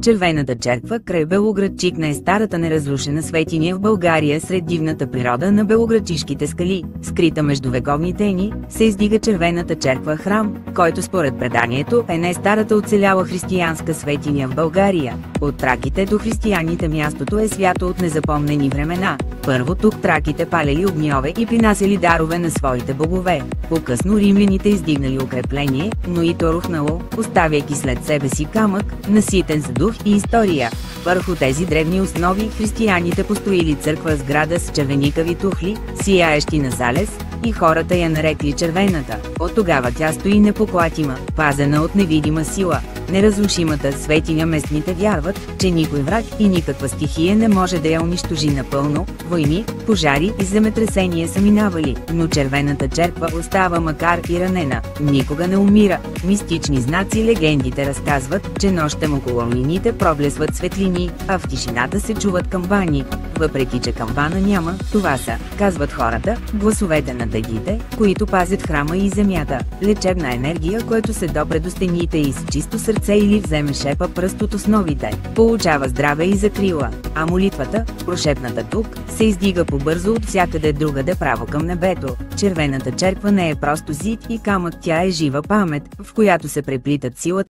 Червената черква край Белоградчик е старата неразрушена светиня в България сред дивната природа на белоградчишките скали. Скрита между вековни тени, се издига червената черква храм, който според преданието е най-старата оцеляла християнска светиня в България. От траките до християните мястото е свято от незапомнени времена. Първо тук траките палели огньове и принасяли дарове на своите богове. По-късно римляните издигнали укрепление, но и то рухнало, оставяйки след себе си камък, наситен с дух и история. Върху тези древни основи християните построили църква с града с червеникави тухли, сияещи на залез, и хората я нарекли червената. От тогава тя стои непоклатима, пазена от невидима сила. Неразрушимата светиня местните вярват, че никой враг и никаква стихия не може да я унищожи напълно. Войни, пожари и земетресения са минавали, но червената черква остава макар и ранена. Никога не умира. Мистични знаци легендите разказват, че нощем около руините проблесват светлини, а в тишината се чуват камбани. Въпреки че камбана няма, това са, казват хората, гласовете на дъгите, които пазят храма и земята. Лечебна енергия, което се допре до стените и с чисто сърце или вземе шепа пръст от основите, получава здраве и закрила. А молитвата, прошепната тук, се издига побързо от всякъде другаде право към небето. Червената черква не е просто зид и камък, тя е жива памет, в която се преплитат силата